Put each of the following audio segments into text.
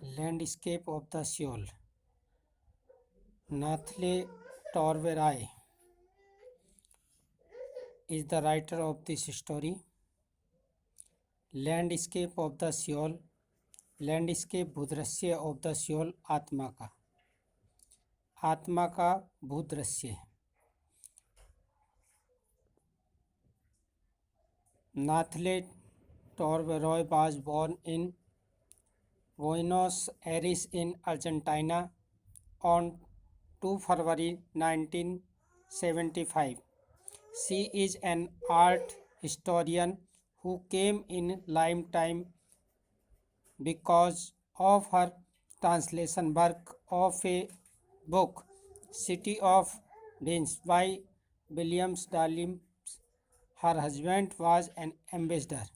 Landscape of the Seoul. Nathle Torverai is the writer of this story. Landscape of the soul, landscape भूदृश्य of the soul, आत्मा का भूदृश्य। Nathalie Trouveroy was born in Buenos Aires in Argentina on 2 February 1975. She is an art historian who came in limelight because of her translation work of a book, City of Dreams, by William Daley. Her husband was an ambassador.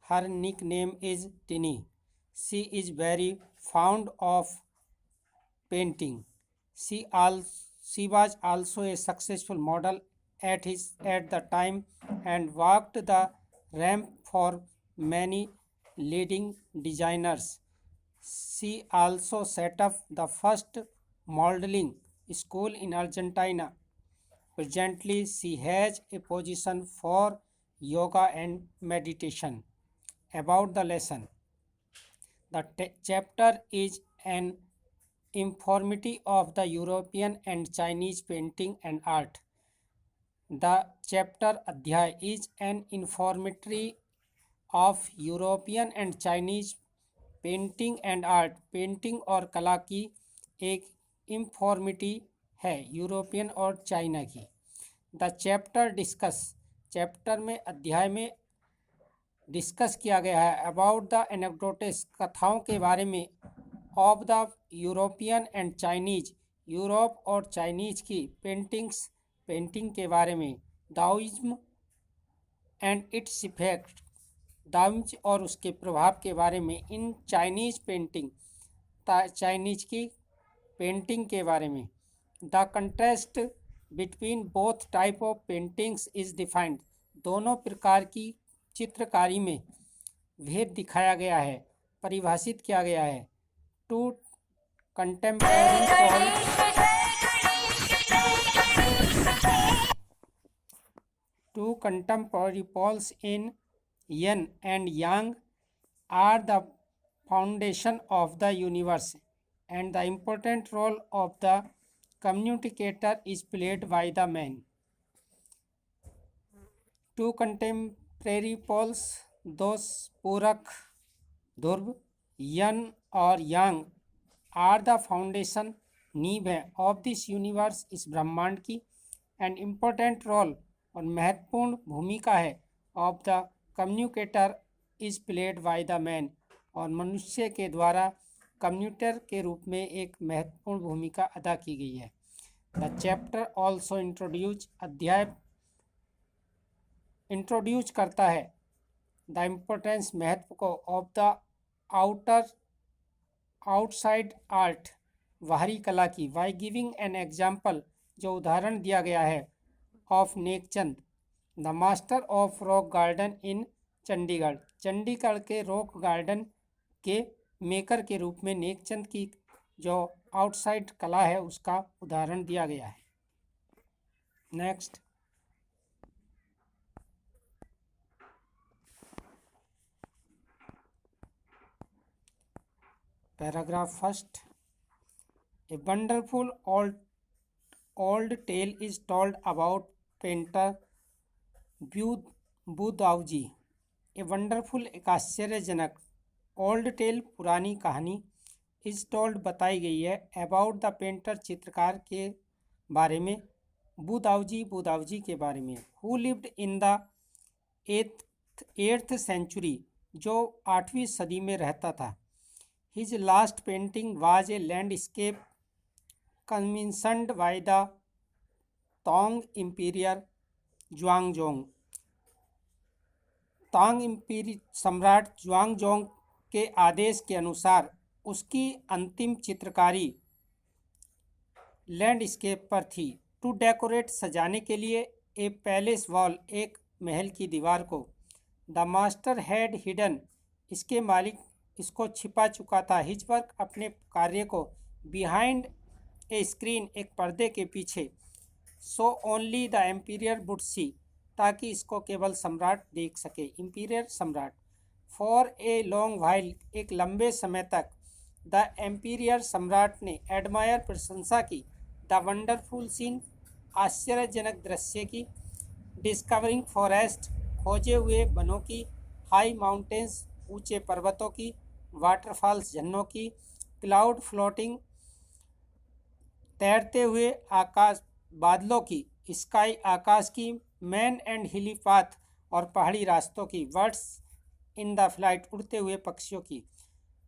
Her nickname is Tini. She is very fond of painting. She was also a successful model at the time and walked the ramp for many leading designers. She also set up the first modeling school in Argentina. Presently, she has a position for yoga and meditation. About the lesson, the chapter is an informative of the European and Chinese painting and art. The chapter अध्याय is an informative of European and Chinese painting and art. Painting और कला की एक informative है European और China की। The chapter discuss, chapter में अध्याय में डिस्कस किया गया है अबाउट द एनेक्डोटिस, कथाओं के बारे में, of the European and Chinese, Europe और चाइनीज की पेंटिंग्स, पेंटिंग के बारे में, दाओइज्म एंड इट्स इफेक्ट, दाओइज्म और उसके प्रभाव के बारे में, इन चाइनीज पेंटिंग, चाइनीज की पेंटिंग के बारे में। The contrast between both type of paintings is defined, दोनों प्रकार की चित्रकारी में भेद दिखाया गया है, परिभाषित किया गया है। Two contemporary poles in yin and yang are the foundation of the universe, and the important role of the communicator is played by the man. Two contemporary poles, दो पूरक ध्रुव, यन और यांग, आर द फाउंडेशन, नींव है, of this universe, इस ब्रह्मांड की, and important role, और महत्वपूर्ण भूमिका है, of the communicator is played by the man, और मनुष्य के द्वारा कम्युनिकेटर के रूप में एक महत्वपूर्ण भूमिका अदा की गई है। द चैप्टर ऑल्सो इंट्रोड्यूस, अध्याय इंट्रोड्यूस करता है द इम्पोर्टेंस, महत्व को, ऑफ द आउटसाइड आर्ट, बाहरी कला की, बाय गिविंग एन एग्जाम्पल, जो उदाहरण दिया गया है, of Nek Chand, the master of rock garden इन चंडीगढ़, चंडीगढ़ के रॉक गार्डन के मेकर के रूप में नेकचंद की जो आउटसाइड कला है उसका उदाहरण दिया गया है। Next, paragraph first, a wonderful old tale is told about painter बुदाउजी। ए वंडरफुल, एक आश्चर्यजनक, ओल्ड टेल, पुरानी कहानी, इज टोल्ड, बताई गई है, अबाउट द पेंटर, चित्रकार के बारे में, बुदाउजी के बारे में, who lived in the 8th century, जो 8वीं सदी में रहता था। His last painting was a landscape commissioned by the Tang emperor Xuanzong, Tang सम्राट ज्वांगजोंग के आदेश के अनुसार उसकी अंतिम चित्रकारी लैंडस्केप पर थी। टू डेकोरेट, सजाने के लिए, ए पैलेस वॉल, एक महल की दीवार को, द मास्टर हैड हिडन, इसके मालिक इसको छिपा चुका था। हिज वर्क अपने कार्य को बिहाइंड ए स्क्रीन एक पर्दे के पीछे, so only the emperor would see ताकि इसको केवल सम्राट देख सके, इम्पीरियर सम्राट। फॉर ए लॉन्ग वाइल एक लंबे समय तक, द एम्पीरियर सम्राट ने एडमायर प्रशंसा की, द वंडरफुल सीन आश्चर्यजनक दृश्य की, डिस्कवरिंग फॉरेस्ट खोजे हुए वनों की, हाई माउंटेन्स ऊंचे पर्वतों की, वाटरफॉल्स झरनों की, क्लाउड फ्लोटिंग तैरते हुए आकाश बादलों की, स्काई आकाश की, मैन एंड हिली पाथ और पहाड़ी रास्तों की, बर्ड्स इन द फ्लाइट उड़ते हुए पक्षियों की।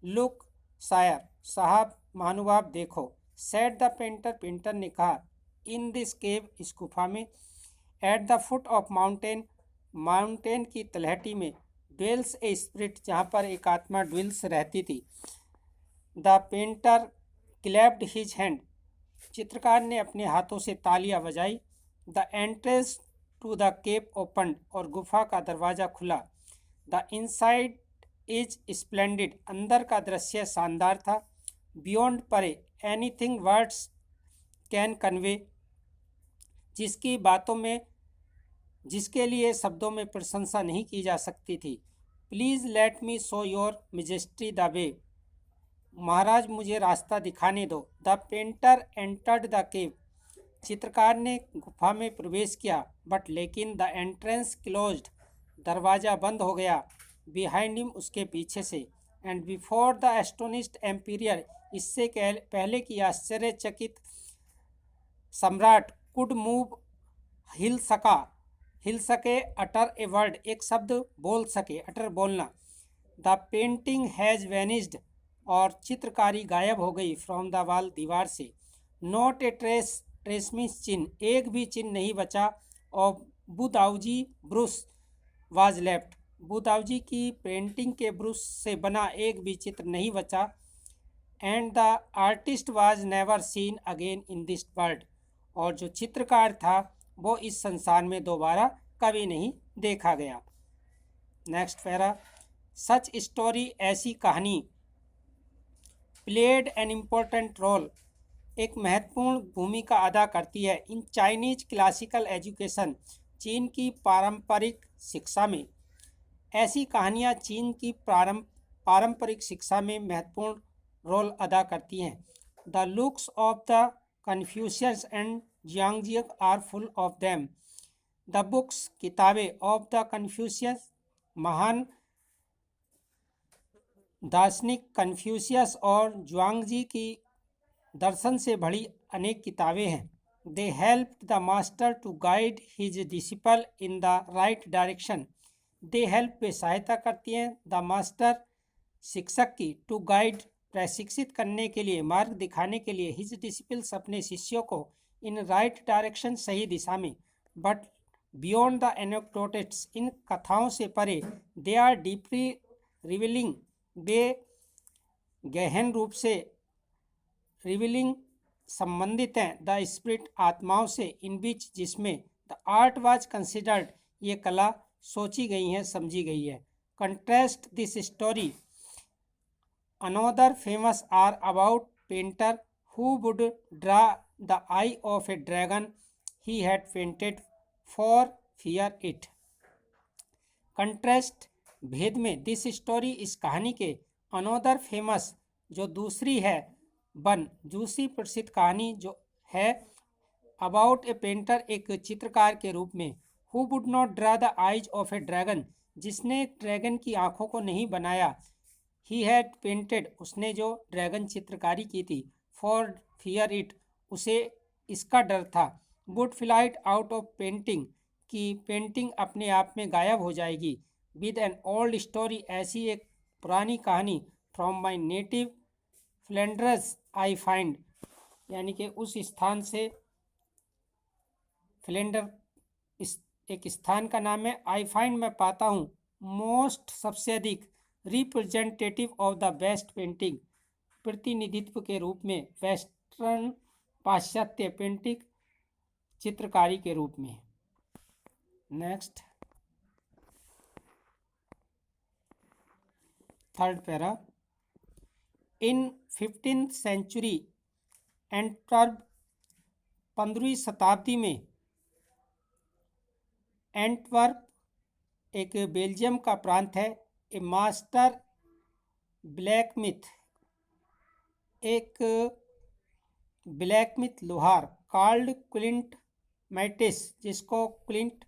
लुक शायर साहब महानुभाव देखो, सेड द पेंटर पेंटर ने कहा, इन दिस केव इस गुफा में, at the foot of mountain mountain की तलहटी में, ड्वेल्स ए स्पिरिट जहाँ पर एक आत्मा ड्वेल्स रहती थी। The painter clapped his hand चित्रकार ने अपने हाथों से तालियां बजाई। The entrance to the cave open और गुफा का दरवाज़ा खुला। द इनसाइड इज स्प्लेंडिड अंदर का दृश्य शानदार था। बियॉन्ड परे एनीथिंग वर्ड्स कैन कन्वे जिसके लिए शब्दों में प्रशंसा नहीं की जा सकती थी। Please let me show your majesty the way महाराज मुझे रास्ता दिखाने दो। The painter entered the cave चित्रकार ने गुफा में प्रवेश किया, बट लेकिन द एंट्रेंस क्लोज्ड दरवाज़ा बंद हो गया, बिहाइंड हिम उसके पीछे से, एंड बिफोर द एस्टोनिस्ड एम्पीरियर इससे पहले कि आश्चर्यचकित सम्राट कुड मूव हिल सके अटर ए वर्ड एक शब्द बोल सके, अटर बोलना। द पेंटिंग हैज़ वैनिस्ड और चित्रकारी गायब हो गई, फ्रॉम द वॉल दीवार से। नॉट ए ट्रेसमिस चिन्ह एक भी चिन्ह नहीं बचा, और बुदाऊजी ब्रुश वाज लेफ्ट बुदाऊजी की पेंटिंग के ब्रुश से बना एक भी चित्र नहीं बचा। And the artist was never seen again in this world और जो चित्रकार था वो इस संसार में दोबारा कभी नहीं देखा गया। नेक्स्ट पैरा, सच स्टोरी ऐसी कहानी प्लेड एन इम्पोर्टेंट रोल एक महत्वपूर्ण भूमिका अदा करती है इन चाइनीज क्लासिकल एजुकेशन चीन की पारंपरिक शिक्षा में। ऐसी कहानियाँ चीन की पारंपरिक शिक्षा में महत्वपूर्ण रोल अदा करती हैं। The looks of the Confucius and जियांगजी are full of them. The books किताबें ऑफ द कन्फ्यूशियस महान दार्शनिक कन्फ्यूशियस और जुआंगजी की दर्शन से भरी अनेक किताबें हैं। They help the master to guide his disciple in the right direction. They help वे सहायता करती हैं द मास्टर शिक्षक की, टू गाइड प्रशिक्षित करने के लिए, मार्ग दिखाने के लिए, हिज डिसिपल्स अपने शिष्यों को, इन राइट डायरेक्शन सही दिशा में। बट बियॉन्ड द एनेक्डोट्स इन कथाओं से परे, दे आर डीपली रिवीलिंग वे गहन रूप से रिवीलिंग संबंधित हैं द स्पिरिट आत्माओं से, इन बीच जिसमें द आर्ट वाज कंसिडर्ड ये कला सोची गई है, समझी गई है। Contrast this story another famous are about painter who would draw the eye of a dragon he had painted for fear it. Contrast भेद में, दिस स्टोरी इस कहानी के, अनदर फेमस जो दूसरी है, दूसरी प्रसिद्ध कहानी जो है, अबाउट ए पेंटर एक चित्रकार के रूप में, who would not draw the eyes of a dragon जिसने ड्रैगन की आंखों को नहीं बनाया, ही हैड पेंटेड उसने जो ड्रैगन चित्रकारी की थी, फॉर फियर इट उसे इसका डर था, would flight out of painting की पेंटिंग अपने आप में गायब हो जाएगी, विद एन ओल्ड स्टोरी ऐसी एक पुरानी कहानी, from my native Flanders I find यानी कि उस स्थान से, फ्लैंडर एक स्थान का नाम है, आई फाइंड मैं पाता हूँ, मोस्ट सबसे अधिक, representative of the best painting प्रतिनिधित्व के रूप में, वेस्टर्न पाश्चात्य पेंटिंग चित्रकारी के रूप में। Next third para, in 15th century Antwerp 15वीं शताब्दी में एंटवर्प एक बेल्जियम का प्रांत है। ए मास्टर ब्लैकस्मिथ, एक ब्लैकस्मिथ लोहार कॉल्ड क्लिंट मैटिस, जिसको क्लिंट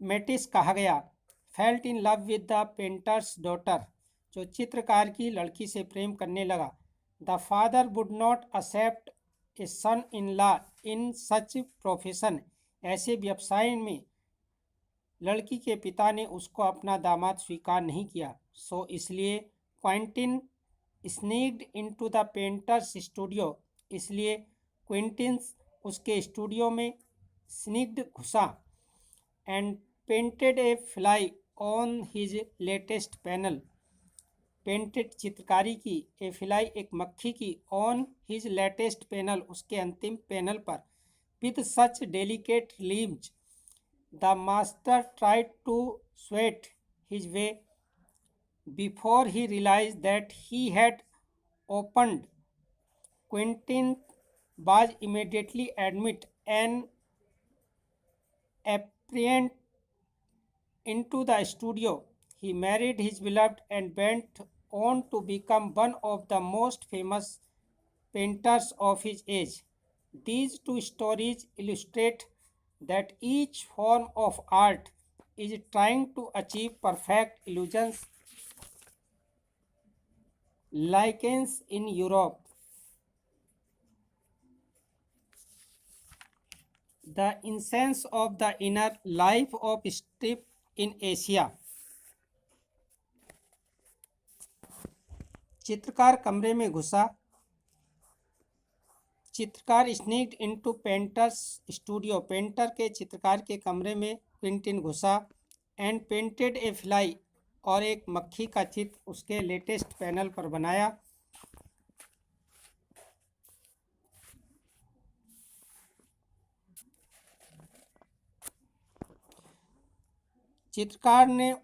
मैटिस कहा गया, felt in love with the painter's daughter, जो चित्रकार की लड़की से प्रेम करने लगा। The father would not accept a son in law in such profession, ऐसे व्यवसाय में लड़की के पिता ने उसको अपना दामाद स्वीकार नहीं किया। सो इसलिए Quentin sneaked into the painters studio, इसलिए क्विंटिन उसके स्टूडियो में स्नीक्ड घुसा and painted A fly on his latest panel, painted चित्रकारी की, ए फ्लाई एक मक्खी की, ऑन हिज लेटेस्ट पैनल उसके अंतिम पैनल पर, with such delicate limbs the master tried to sweat his way before he realize that he had opened. क्विंटिन was immediately admit an apprehend into the studio. He married his beloved and went on to become one of the most famous painters of his age. These two stories illustrate that each form of art is trying to achieve perfect illusions. Lichens in Europe. The essence of the inner life of strip in Asia. चित्रकार कमरे में घुसा, चित्रकार sneaked into painters studio, painter के चित्रकार के कमरे में क्विंटिन घुसा एंड पेंटेड ए फ्लाई, और एक मक्खी का चित्र उसके लेटेस्ट पैनल पर बनाया। चित्रकार ने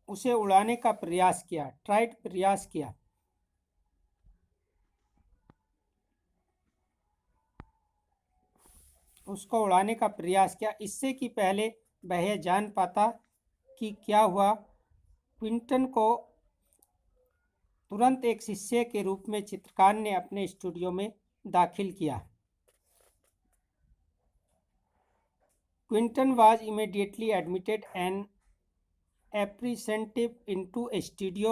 उसे उड़ाने का प्रयास किया, ट्राइड प्रयास किया। उसको उड़ाने का प्रयास किया, इससे कि पहले वह यह जान पाता कि क्या हुआ। क्विंटन को तुरंत एक शिष्य के रूप में चित्रकार ने अपने स्टूडियो में दाखिल किया। Quinton was immediately admitted an apprentice into a studio.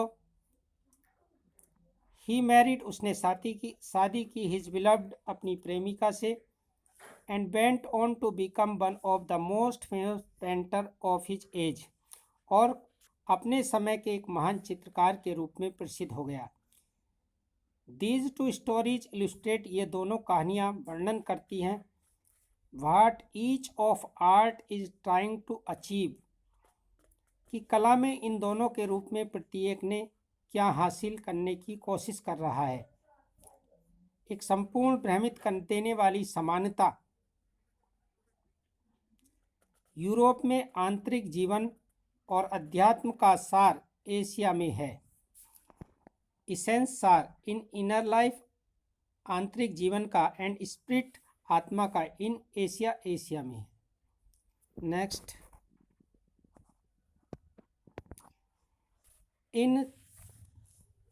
He married, उसने शादी की his beloved, अपनी प्रेमिका से, and went on to become one of the most famous painter of his age, और अपने समय के एक महान चित्रकार के रूप में प्रसिद्ध हो गया। These two stories illustrate, ये दोनों कहानियाँ वर्णन करती हैं what each of art is trying to achieve, कि कला में इन दोनों के रूप में प्रत्येक ने क्या हासिल करने की कोशिश कर रहा है। एक संपूर्ण भ्रमित कर देने वाली समानता। यूरोप में आंतरिक जीवन और अध्यात्म का सार एशिया में है। इसेंस सार इन इनर लाइफ, आंतरिक जीवन का, एंड स्पिरिट आत्मा का, इन एशिया में है। Next, in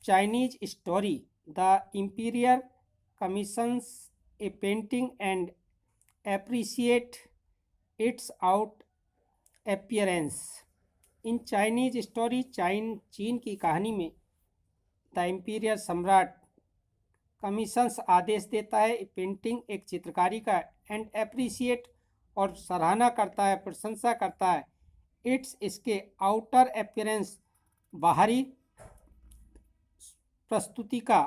Chinese story the imperial commissions A painting and appreciate it's out appearance. In Chinese story, चीन की कहानी में द इंपीरियर सम्राट कमीशंस आदेश देता है, पेंटिंग एक चित्रकारी का, एंड एप्रिशिएट और सराहना करता है, प्रशंसा करता है, इट्स इसके आउटर अपीयरेंस बाहरी प्रस्तुति का,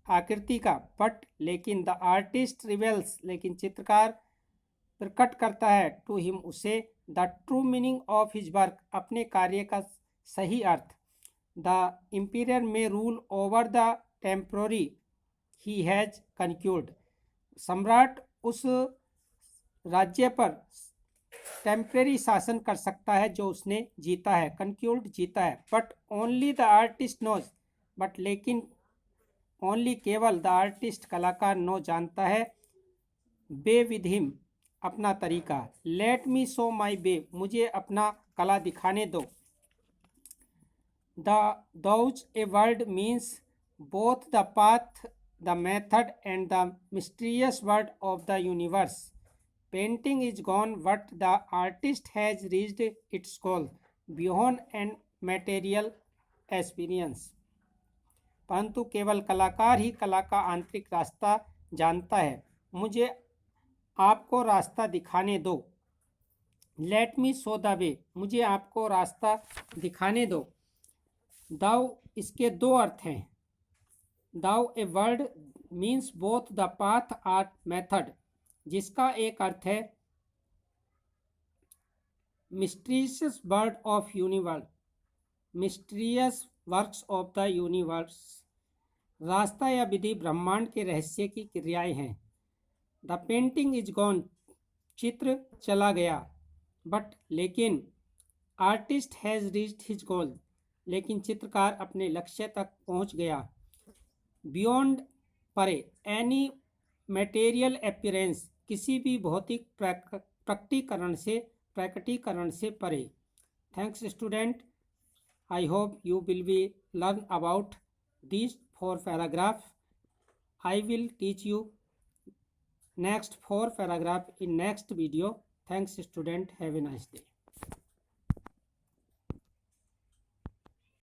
आकृति का, बट लेकिन द आर्टिस्ट रिवेल्स, लेकिन चित्रकार प्रकट करता है, टू हिम उसे, the true meaning of his work, अपने कार्य का सही अर्थ। द इंपीरियर में rule over the temporary he has conquered, सम्राट उस राज्य पर टेम्परेरी शासन कर सकता है जो उसने जीता है, कंक्यूर्ड जीता है। But only the artist knows, but लेकिन ओनली केवल द आर्टिस्ट कलाकार नो जानता है, बे विद हिम अपना तरीका। लेट मी शो माई बे, मुझे अपना कला दिखाने दो। The those A word means both the path, the method and the mysterious word of the universe. Painting is gone but the artist has reached it's goal beyond and material experience. परंतु केवल कलाकार ही कला का आंतरिक रास्ता जानता है। मुझे आपको रास्ता दिखाने दो। Late me show the way, मुझे आपको रास्ता दिखाने दो। दाउ, इसके दो अर्थ हैं। Dao a word means both the path or method, जिसका एक अर्थ है mysterious word of universe, mysterious works of the universe. रास्ता या विधि ब्रह्मांड के रहस्य की क्रियाएं हैं। द पेंटिंग इज गॉन, चित्र चला गया। बट लेकिन artist has reached his goal, लेकिन चित्रकार अपने लक्ष्य तक पहुंच गया। बियॉन्ड परे, एनी मटेरियल अपीयरेंस, किसी भी भौतिक प्रकटीकरण से परे। Thanks student, I hope you will be learn about these 4 paragraphs. I will teach you next 4 paragraph in next video. Thanks student. Have a nice day.